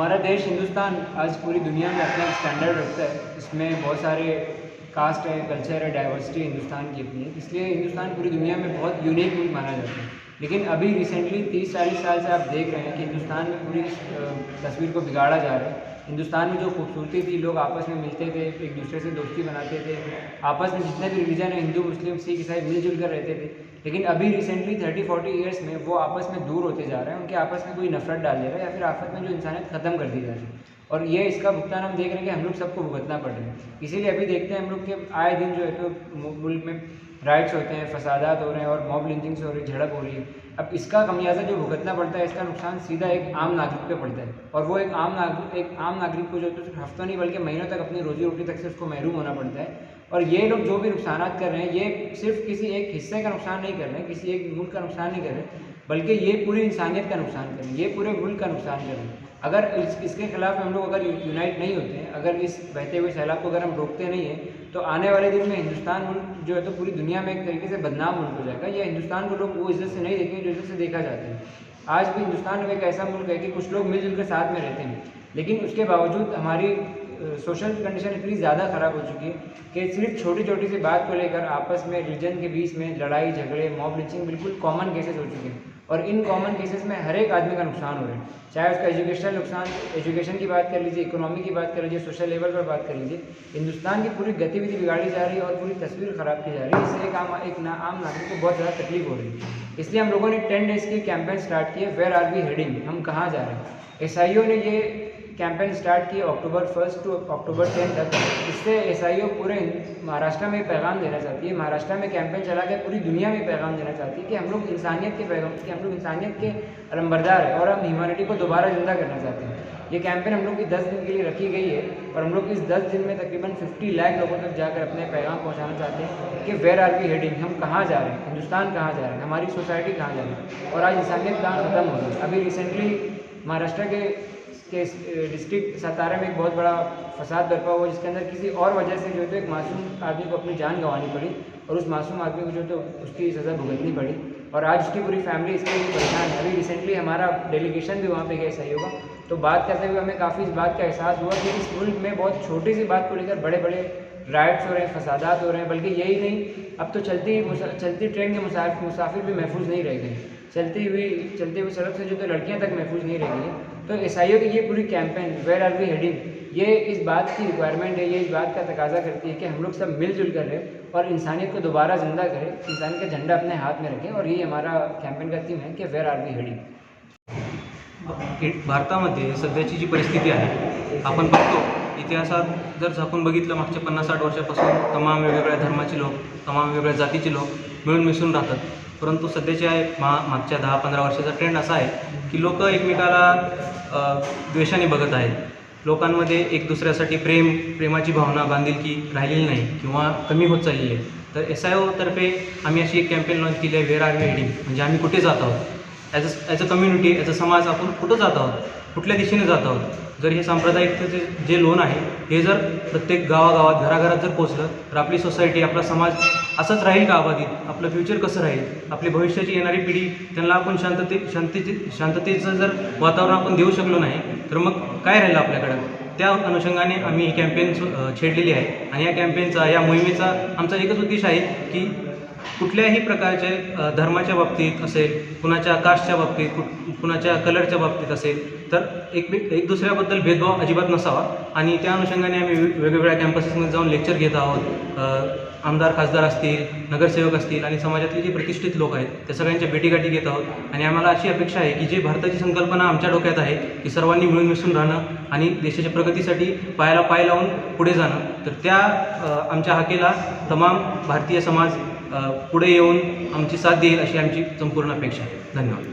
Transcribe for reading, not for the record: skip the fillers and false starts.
हमारा देश हिंदुस्तान आज पूरी दुनिया में अपना स्टैंडर्ड रखता है। इसमें बहुत सारे कास्ट है, कल्चर है, डाइवर्सिटी हिंदुस्तान की अपनी है, इसलिए हिंदुस्तान पूरी दुनिया में बहुत यूनिक मुल्क माना जाता है। लेकिन अभी रिसेंटली 30-40 साल से आप देख रहे हैं कि हिंदुस्तान में पूरी तस्वीर को बिगाड़ा जा रहा है। हिंदुस्तान में जो खूबसूरती थी, लोग आपस में मिलते थे, एक दूसरे से दोस्ती बनाते थे, आपस में जितने भी रिलीजन है, हिंदू मुस्लिम सिख ईसाई मिलजुल कर रहते थे। लेकिन अभी रिसेंटली 30-40 ईयर्स में वो आपस में दूर होते जा रहे हैं, उनके आपस में कोई नफरत डाल दे रहा है या फिर आपस में जो इंसानियत ख़त्म कर दी जा रही है। और ये इसका भुगतान हम देख रहे हैं कि हम लोग सबको भुगतना पड़ रहा है। इसीलिए अभी देखते हैं हम लोग के आए दिन जो है तो मुल्क में राइट्स होते हैं, फसादात हो रहे हैं और मॉब लिंचिंग्स हो रही है, झड़प हो रही है। अब इसका खमियाजा जो भुगतना पड़ता है, इसका नुकसान सीधा एक आम नागरिक पे पड़ता है। और वो एक आम नागरिक को जो है तो सिर्फ हफ्तों नहीं बल्कि महीनों तक अपनी रोजी रोटी तक से उसको महरूम होना पड़ता है। और ये लोग जो भी नुकसान कर रहे हैं, ये सिर्फ किसी एक हिस्से का नुकसान नहीं कर रहे हैं, किसी एक मुल्क का नुकसान नहीं कर रहे हैं, बल्कि ये पूरी इंसानियत का नुकसान कर रहे हैं, ये पूरे मुल्क का नुकसान कर रहे हैं। अगर इसके खिलाफ हम लोग अगर यूनाइट नहीं होते हैं, अगर इस बहते हुए सैलाब को अगर हम रोकते नहीं हैं, तो आने वाले दिन में हिंदुस्तान मुल्क जो है तो पूरी दुनिया में एक तरीके से बदनाम मुल्क हो जाएगा। या हिंदुस्तान को लोग वो इज्जत से नहीं देखेंगे जो इज्जत से देखा जाता है। आज भी हिंदुस्तान एक ऐसा मुल्क है कि कुछ लोग मिलजुल कर साथ में रहते हैं, लेकिन उसके बावजूद हमारी सोशल कंडीशन इतनी ज़्यादा ख़राब हो चुकी है कि सिर्फ छोटी छोटी सी बात को लेकर आपस में रिलीजन के बीच में लड़ाई झगड़े मॉब लिंचिंग बिल्कुल कॉमन केसेस हो चुके हैं। और इन कॉमन केसेस में हर एक आदमी का नुकसान हो रहा है, चाहे उसका एजुकेशनल नुकसान, एजुकेशन की बात कर लीजिए, इकोनॉमी की बात कर लीजिए, सोशल लेवल पर बात कर लीजिए। हिंदुस्तान की पूरी गतिविधि बिगाड़ी जा रही है और पूरी तस्वीर ख़राब की जा रही है। इससे आम नागरिक को बहुत ज़्यादा तकलीफ हो रही है। इसलिए हम लोगों ने 10 डेज़ की कैंपेन स्टार्ट किए, वेयर आर वी हेडिंग, हम कहाँ जा रहे हैं। SIO ने ये कैंपेन स्टार्ट किए October 1 टू October 10 तक। इससे SIO पूरे महाराष्ट्र में पैगाम देना चाहती है, महाराष्ट्र में कैंपेन चला के पूरी दुनिया में पैगाम देना चाहती है कि हम लोग इंसानियत के पैगाम कि हम लोग इंसानियत के अलंबरदार हैं और हम ह्यूमैनिटी को दोबारा ज़िंदा करना चाहते हैं। ये कैंपेन हम लोग की 10 दिन के लिए रखी गई है और हम लोग इस 10 दिन में तकरीबन 50 लाख लोगों तक जाकर अपने पैगाम पहुँचाना चाहते हैं कि वेयर आर वी हेडिंग, हम कहाँ जा रहे हैं, हिंदुस्तान कहाँ जा रहे हैं, हमारी सोसाइटी कहाँ जा रही है और आज इंसानियत कहाँ ख़त्म हो रही है। अभी रिसेंटली महाराष्ट्र के डिस्ट्रिक्ट सतारा में एक बहुत बड़ा फसाद बरपा हुआ, जिसके अंदर किसी और वजह से जो है तो एक मासूम आदमी को अपनी जान गंवानी पड़ी और उस मासूम आदमी को जो तो उसकी सज़ा भुगतनी पड़ी और आज उसकी पूरी फैमिली इसके लिए परेशान है। अभी रिसेंटली हमारा डेलीगेशन भी वहाँ पे गया SIO का, तो बात करते हुए हमें काफ़ी इस बात का एहसास हुआ कि इस मुल्क में बहुत छोटी सी बात को लेकर बड़े बड़े राइट्स हो रहे हैं, फसादात हो रहे हैं। बल्कि यही नहीं, अब तो चलती ट्रेन के मुसाफिर भी महफूज नहीं रह गए, चलते हुए सड़क से जो तो लड़कियां तक महफूज नहीं रह गई। तो SIO की ये पूरी campaign where are we heading, ये इस बात की रिक्वायरमेंट है, ये इस बात का तकाजा करती है कि हम लोग सब मिलजुल कर रहे हैं और इंसानियत को दोबारा ज़िंदा करें, इंसानियत का झंडा अपने हाथ में रखें। और ये हमारा कैंपेन का थीम है कि वेयर आर वी हेडिंग। भारतामध्ये सध्याची जी परिस्थिती आहे, आपण बघतो इतिहासात जर आपण बघितलं मागच्या 50-60 वर्षापासून तमाम वेगवेगळ्या धर्माचे लोक, तमाम वेगवेगळ्या जातीचे लोक मिळून मिसळून राहतात. परंतु सध्याच्या मागच्या 10-15 वर्षाचा ट्रेंड असा आहे की लोक एकमेकाला द्वेषाने बघत आहेत. लोकांमध्ये एक दुसऱ्यासाठी प्रेमाची भावना बांधिलकी राहिलेली नाही किंवा कमी होत चाललेली आहे. तर SIO तर्फे आम्ही अशी एक कॅम्पेन लॉन्च केली आहे, वेअर आर वी हेडिंग, म्हणजे आम्ही कुठे जात आहोत, as a community, as a समाज आपण कुठं जात आहोत, कुठल्या दिशेने जात आहोत. जर हे सांप्रदायिकतेचे जे लोन आहे हे जर प्रत्येक गावागावात घराघरात जर पोचलं तर आपली सोसायटी, आपला समाज असंच राहील का अबाधित, आपलं फ्युचर कसं राहील, आपली भविष्याची येणारी पिढी त्यांना आपण शांततेचं जर वातावरण आपण देऊ शकलो नाही तर मग काय राहिलं आपल्याकडं. त्या अनुषंगाने आम्ही ही कॅम्पेन छेडलेली आहे आणि या कॅम्पेनचा, या मोहिमेचा आमचा एकच उद्देश आहे की कुठल्याही प्रकारचे धर्माच्या बाबतीत असेल, कुणाच्या कास्टच्या बाबतीत, कुणाच्या कलरच्या बाबतीत असेल तर एक दुसऱ्याबद्दल भेदभाव अजिबात नसावा. आणि त्या अनुषंगाने आम्ही वेगवेगळ्या कॅम्पसेसमध्ये जाऊन लेक्चर घेत आहोत. आमदार खासदार असतील, नगरसेवक असतील आणि समाजातले जे प्रतिष्ठित लोक आहेत त्या सगळ्यांच्या भेटीगाठी घेत आहोत. आणि आम्हाला अशी अपेक्षा आहे की जे भारताची संकल्पना आमच्या डोक्यात आहे की सर्वांनी मिळून मिसळून राहणं आणि देशाच्या प्रगतीसाठी पायाला पाय लावून पुढे जाणं, तर त्या आमच्या हाकेला तमाम भारतीय समाज पुढे येऊन आमची साथ देईल अशी आमची संपूर्ण अपेक्षा आहे. धन्यवाद.